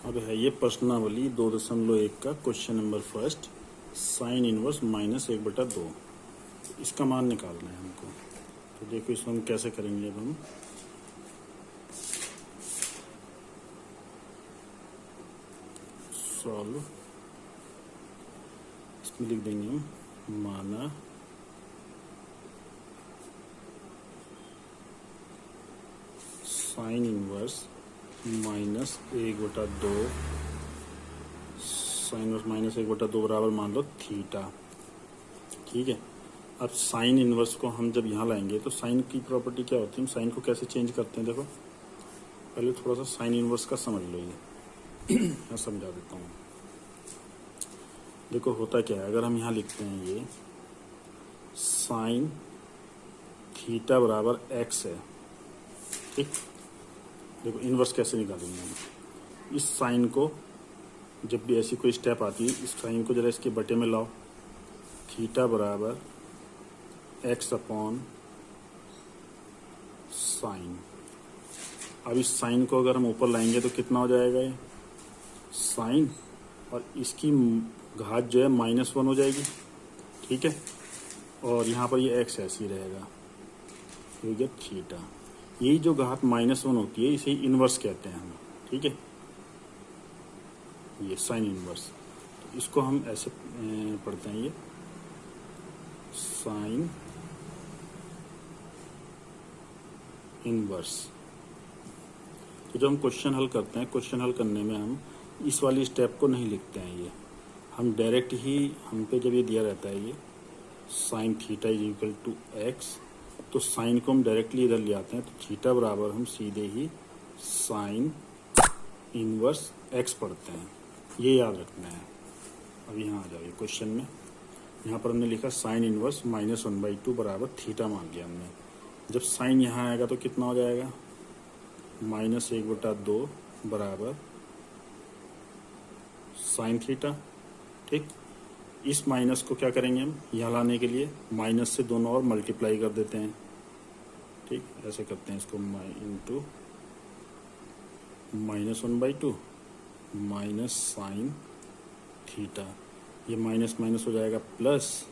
अब है ये प्रश्नावली 2.1 का question number first, sine inverse -1/2। इसका मान निकालना है हमको। तो देखो इसको हम कैसे करेंगे। अब हम सॉल्व, इसमें लिख देंगे हम माना साइन इनवर्स -1/2, साइन इनवर्स -1/2 बराबर मान लो थीटा। ठीक है। अब साइन इनवर्स को हम जब यहाँ लाएंगे तो साइन की प्रॉपर्टी क्या होती है, हम साइन को कैसे चेंज करते हैं। देखो पहले थोड़ा सा साइन इनवर्स का समझ लो, ये मैं समझा देता हूँ। देखो होता क्या है, अगर हम यहाँ लिखते हैं ये साइन थीटा बराबर x है। ठीक, देखो इनवर्स कैसे निकालेंगे हम। इस साइन को जब भी ऐसी कोई स्टेप आती है, इस साइन को जरा इसके बटे में लाओ। थीटा बराबर x अपॉन साइन। अब इस साइन को अगर हम ऊपर लाएंगे तो कितना हो जाएगा, ये साइन और इसकी घात जो है -1 हो जाएगी। ठीक है, और यहाँ पर ये x ऐसे ही रहेगा, हो गया थीटा। यही जो घात -1 होती है इसे इनवर्स कहते हैं हम। ठीक है, ये साइन इनवर्स। तो इसको हम ऐसे पढ़ते हैं, ये साइन इनवर्स। तो जब हम क्वेश्चन हल करते हैं, क्वेश्चन हल करने में हम इस वाली स्टेप को नहीं लिखते हैं, ये हम डायरेक्ट ही, हम पे जब ये दिया रहता है ये sine theta is equal to x, तो साइन को हम डायरेक्टली इधर ले आते हैं। तो थीटा बराबर हम सीधे ही साइन इनवर्स एक्स पढ़ते हैं, ये याद रखना है। अब यहाँ आ जाइए क्वेश्चन में, यहाँ पर हमने लिखा साइन इनवर्स -1/2 बराबर थीटा मान लिया हमने। जब साइन यहाँ आएगा तो कितना हो जाएगा, -1/2 बराबर साइन थीटा। ठीक, इस माइनस को क्या करेंगे हम, यहाँ लाने के लिए माइनस से दोनों और मल्टीप्लाई कर देते हैं। ठीक, ऐसे करते हैं इसको, इंटू -1/2 माइनस साइन थीटा। ये माइनस माइनस हो जाएगा plus,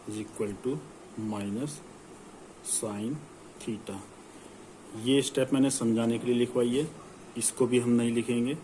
is equal to minus sine theta. ये स्टेप मैंने समझाने के लिए लिखवाई है, इसको भी हम नहीं लिखेंगे।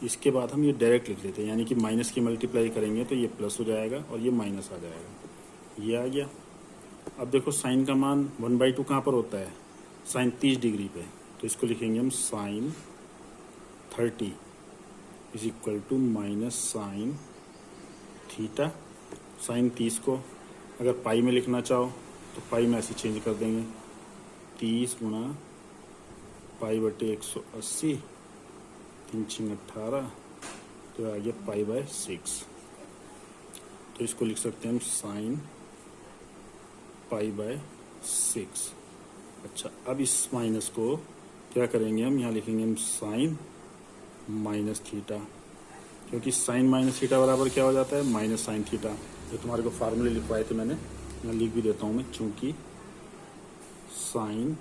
इसके बाद हम ये डायरेक्ट लिख लेते हैं, यानी कि माइनस की मल्टीप्लाई करेंगे तो ये प्लस हो जाएगा और ये माइनस आ जाएगा। ये आ गया। अब देखो साइन का मान 1/2 कहाँ पर होता है, साइन 30 डिग्री पे। तो इसको लिखेंगे हम sine 30 is equal to minus sine theta. Sine 30 को अगर पाई में लिखना चाहो तो पाई में ऐसे चेंज कर देंगे, 30 गुणा पाई बटे 180, 3 18, तो आ गया π/6। तो इसको लिख सकते हैं हम साइन π/6। अच्छा, अब इस माइनस को क्या करेंगे हम, यहाँ लिखेंगे हम साइन माइनस थीटा, क्योंकि साइन माइनस थीटा बराबर क्या हो जाता है, माइनस साइन थीटा। जो तुम्हारे को फार्मूले लिखवाए थे मैंने, यहाँ लिख भी देता हूँ मैं, चूंकि साइन,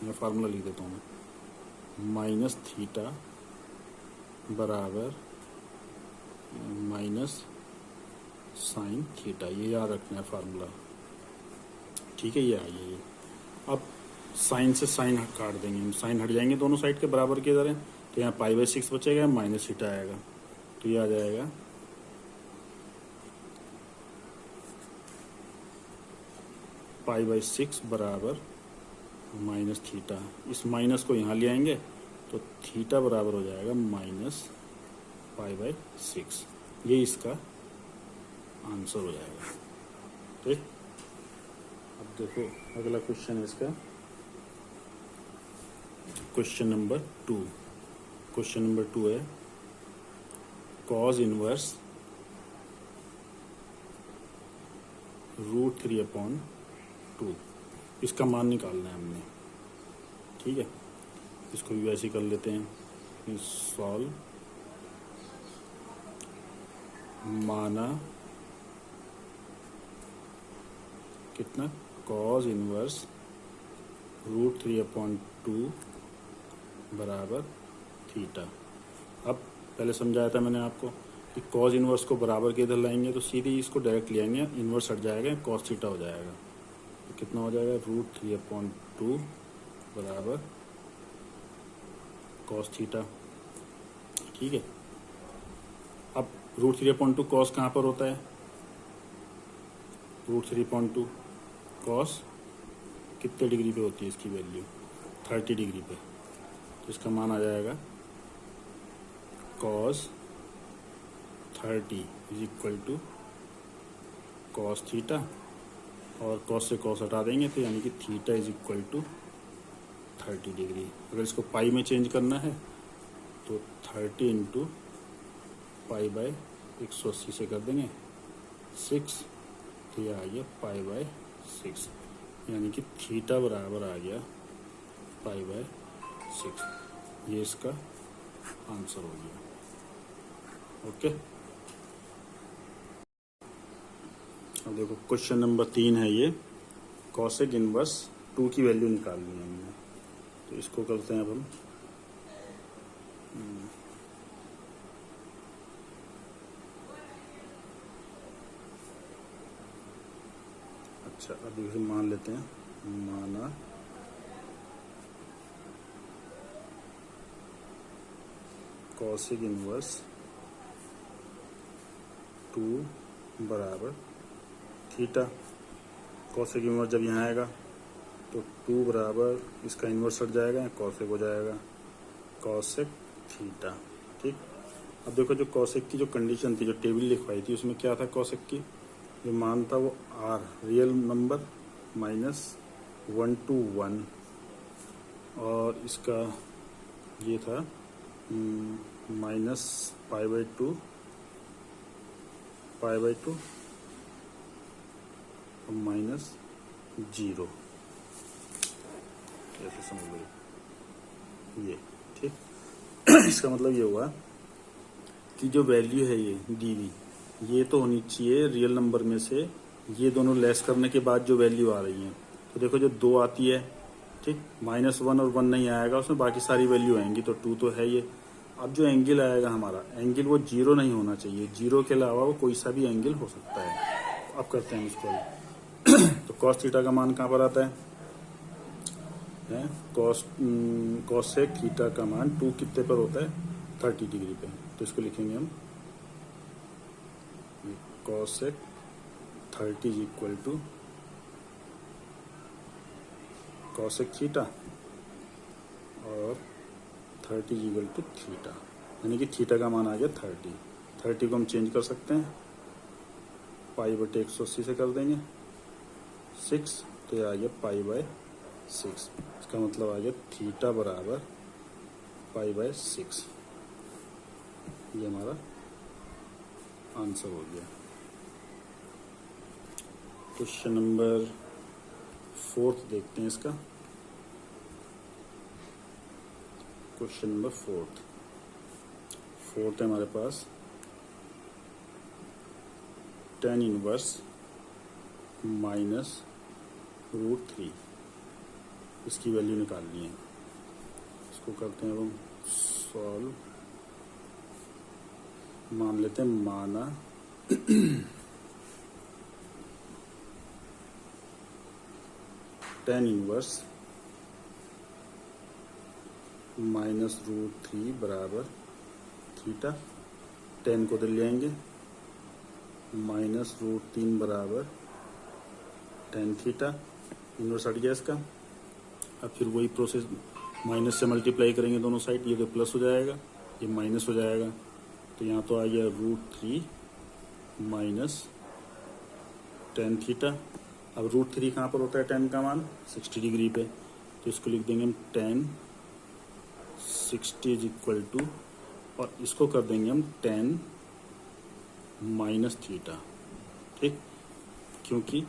मैं फार्मूला लिख देता हूँ मैं, माइनस थीटा बराबर माइनस साइन थीटा। ये याद रखना है फार्मूला। ठीक है, ये आइए ये। अब साइन से साइन काट देंगे हम, साइन हट जाएंगे दोनों साइड के बराबर के इधर है, तो यहाँ π/6 बचेगा, माइनस थीटा आएगा, तो ये आ जाएगा π/6 बराबर माइनस थीटा। इस माइनस को यहाँ ले आएंगे तो थीटा बराबर हो जाएगा -π/6। ये इसका आंसर हो जाएगा। ठीक, अब देखो अगला क्वेश्चन है इसका, क्वेश्चन नंबर 2। क्वेश्चन नंबर 2 है कॉस इनवर्स √3/2। इसका मान निकालना है हमने। ठीक है, इसको भी वैसे ही कर लेते हैं, सॉल्व माना कितना, कॉस इनवर्स √3/2 बराबर थीटा। अब पहले समझाया था मैंने आपको कि कॉस इन्वर्स को बराबर के इधर लाएंगे तो सीधे इसको डायरेक्ट ले आएंगे, इन्वर्स हट जाएगा, कॉस थीटा हो जाएगा। तो कितना हो जाएगा, √3/2 बराबर कॉस थीटा। ठीक है, अब √3/2 कॉस कहाँ पर होता है, √3/2 कॉस कितने डिग्री पे होती है इसकी वैल्यू, 30 डिग्री पे। तो इसका मान आ जाएगा cos 30 is equal to cos theta, और कॉस से कॉस हटा देंगे तो यानी कि theta is equal to 30 degree. अगर इसको पाई में चेंज करना है तो 30 इंटू पाई बाय 180 से कर देंगे 6, तो यह आ गया पाई बाय 6, यानी कि थीटा बराबर आ गया पाई बाय 6। ये इसका आंसर हो गया। ओके, अब देखो क्वेश्चन नंबर 3 है ये, कॉसेक इनवर्स 2 की वैल्यू निकालनी है हमने। तो इसको करते हैं अब हम। अच्छा, अब इसे मान लेते हैं, माना कॉसेक इनवर्स 2 बराबर थीटा। कॉसेक इनवर्स जब यहाँ आएगा तो 2 बराबर इसका इन्वर्स हट जाएगा, कॉसेक हो जाएगा कॉसेक थीटा। ठीक, अब देखो जो कॉसेक की जो कंडीशन थी, जो टेबल लिखवाई थी, उसमें क्या था, कॉसेक की जो मान था वो r रियल नंबर -1 to 1, और इसका ये था -π/2 और -0, ऐसे समझ लो ये। ठीक, इसका मतलब ये हुआ कि जो वैल्यू है ये दी हुई, ये तो होनी चाहिए रियल नंबर में से ये दोनों लेस करने के बाद जो वैल्यू आ रही है। तो देखो जो 2 आती है, ठीक, -1 और 1 नहीं आएगा उसमें, बाकी सारी वैल्यू आएंगी, तो 2 तो है ये। अब जो एंगल आएगा हमारा, एंगल वो 0 नहीं होना चाहिए, 0 के अलावा वो कोई सा भी एंगल हो सकता है। अब करते हैं इसको। तो कॉस थीटा का मान कहाँ पर आता है, कॉसेक थीटा का मान 2 कितने पर होता है, 30 डिग्री पे। तो इसको लिखेंगे हम cosec 30 is equal to cosec theta, और 30 इज इक्वल टू थीटा, यानी कि थीटा का मान आ गया 30 को हम चेंज कर सकते हैं, π/180 से कर देंगे 6, तो ये आ गया π/6। इसका मतलब आ गया थीटा बराबर π/6। ये हमारा आंसर हो गया। क्वेश्चन नंबर 4 देखते हैं इसका। क्वेश्चन नंबर 4 है हमारे पास, tan इनवर्स -√3, इसकी वैल्यू निकालनी है। इसको करते हैं हम सॉल्व। मान लेते हैं, माना tan इनवर्स -√3 बराबर थीटा। tan को इधर ले आएंगे, -√3 बराबर tan थीटा, इनवर्स हट गया इसका। अब फिर वही प्रोसेस, माइनस से मल्टीप्लाई करेंगे दोनों साइड, ये तो प्लस हो जाएगा, ये माइनस हो जाएगा, तो यहाँ तो आ गया √3 माइनस tan थीटा। अब √3 कहाँ पर होता है, tan का मान 60 डिग्री पे, तो इसको लिख देंगे हम tan 60 इज इक्वल टू, और इसको कर देंगे हम tan माइनस थीटा। ठीक, क्योंकि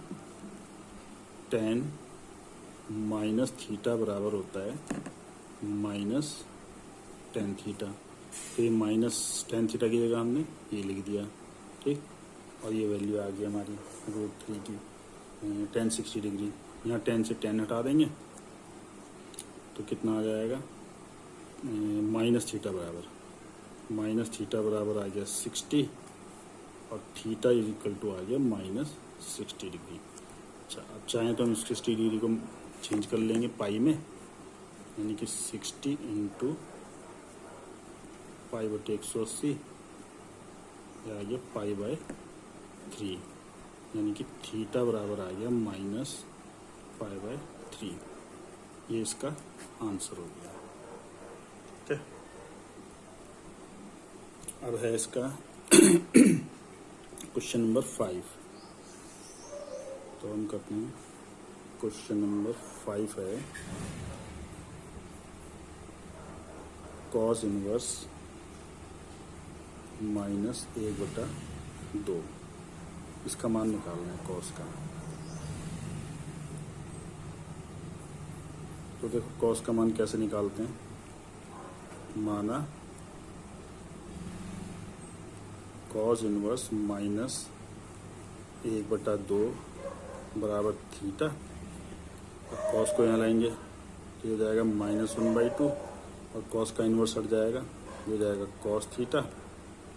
tan माइनस थीटा बराबर होता है माइनस tan थीटा। तो ये माइनस tan थीटा की जगह हमने ये लिख दिया। ठीक, और ये वैल्यू आ गई हमारी √3 की, tan 60 डिग्री। यहाँ tan से tan हटा देंगे तो कितना आ जाएगा, माइनस थीटा बराबर आ गया 60 और थीटा इज इक्वल टू आ गया -60 डिग्री। अच्छा, अब चाहें तो हम 60 डिग्री को चेंज कर लेंगे पाई में, यानी कि 60 इंटू पाई बटे 180 आ गया पाई/3, यानी कि थीटा बराबर आ गया -पाई/3। ये इसका आंसर हो गया। ठीक है, अब है इसका क्वेश्चन नंबर 5। तो हम करते हैं क्वेश्चन नंबर 5 है cos इनवर्स -1/2। इसका मान निकालना है cos का। तो देखो cos का मान कैसे निकालते हैं। माना cos इनवर्स -1/2 बराबर थीटा, और cos को यहाँ लाएंगे तो ये जाएगा -1/2 और cos का इनवर्स हट जाएगा, ये जाएगा cos थीटा।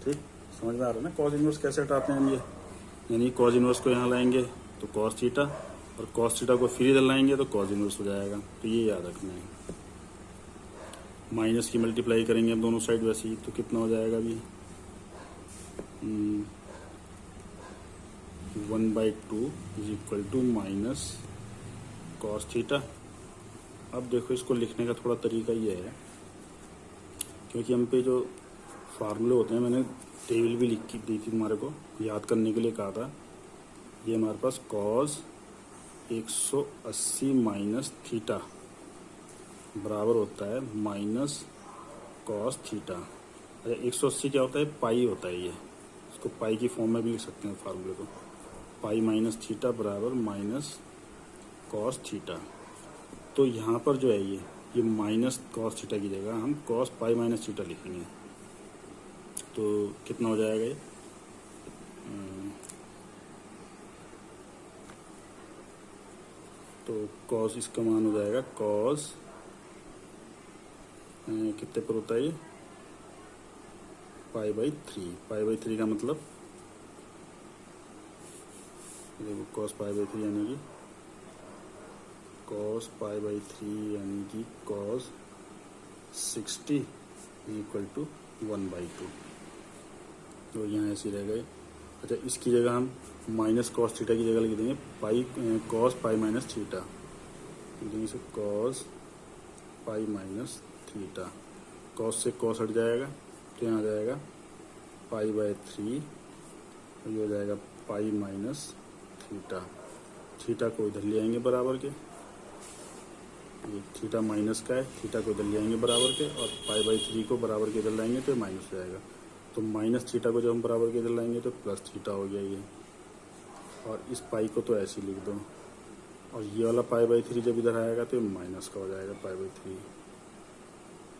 ठीक, समझ में आ रहा है ना cos इनवर्स कैसे हटाते हैं हम ये। यानी cos इनवर्स को यहाँ लाएंगे तो cos थीटा, और cos थीटा को फिर इधर लाएंगे तो cos इनवर्स हो जाएगा। तो ये याद रखना है। माइनस की मल्टीप्लाई करेंगे हम दोनों साइड वैसे ही, तो कितना हो जाएगा अभी 1/2 is equal to minus cos theta. अब देखो इसको लिखने का थोड़ा तरीका ये है, क्योंकि हम पे जो फार्मूले होते हैं, मैंने टेबल भी लिख दी थी तुम्हारे को याद करने के लिए कहा था। ये हमारे पास cos 180 माइनस थीटा बराबर होता है माइनस cos थीटा। अच्छा, 180 क्या होता है, पाई होता है। ये इसको पाई की फॉर्म में भी लिख सकते हैं फार्मूले को, पाई माइनस थीटा बराबर माइनस cos थीटा। तो यहाँ पर जो है ये माइनस cos थीटा की जगह हम cos पाई माइनस थीटा लिखेंगे। तो कितना हो जाएगा ये, तो cos इसका मान हो जाएगा cos कितने पर होता है ये पाई/3 का मतलब देखो cos पाई/3 यानी कि cos पाई/3 यानी कि cos 60 इक्वल टू 1/2। तो यहाँ ऐसे रह गए। अच्छा, इसकी जगह हम माइनस cos थीटा की जगह लिख देंगे cos पाई माइनस थीटा, देंगे इसे cos pi minus theta. cos से cos हट जाएगा तो यहाँ आ जाएगा पाई/3 और ये हो जाएगा पाई माइनस थीटा। थीटा को इधर ले आएंगे बराबर के, ये थीटा माइनस का है, थीटा को इधर ले आएंगे बराबर के, और पाई/3 को बराबर के इधर लाएंगे तो माइनस हो जाएगा। तो माइनस थीटा को जब हम बराबर के इधर लाएंगे तो प्लस थीटा हो गया ये। और इस पाई को तो ऐसे ही लिख दो, और ये वाला पाई/3 जब इधर आएगा तो माइनस का हो जाएगा पाई/3।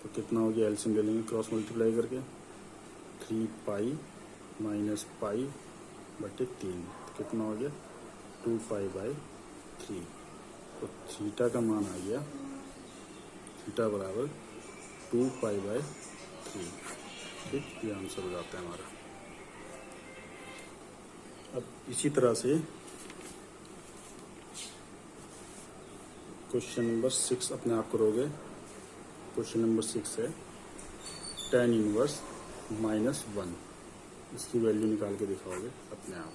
तो कितना हो गया, एलसीएम ले लेंगे क्रॉस मल्टीप्लाई करके, 3 पाई माइनस पाई बटे 3, तो कितना हो गया 2 पाई/3। तो थीटा का मान आ गया, थीटा बराबर 2 पाई/3। ठीक, ये आंसर हो जाता है हमारा। अब इसी तरह से क्वेश्चन नंबर 6 अपने आप करोगे। क्वेश्चन नंबर 6 है tan इनवर्स -1। इसकी वैल्यू निकाल के दिखाओगे अपने आप।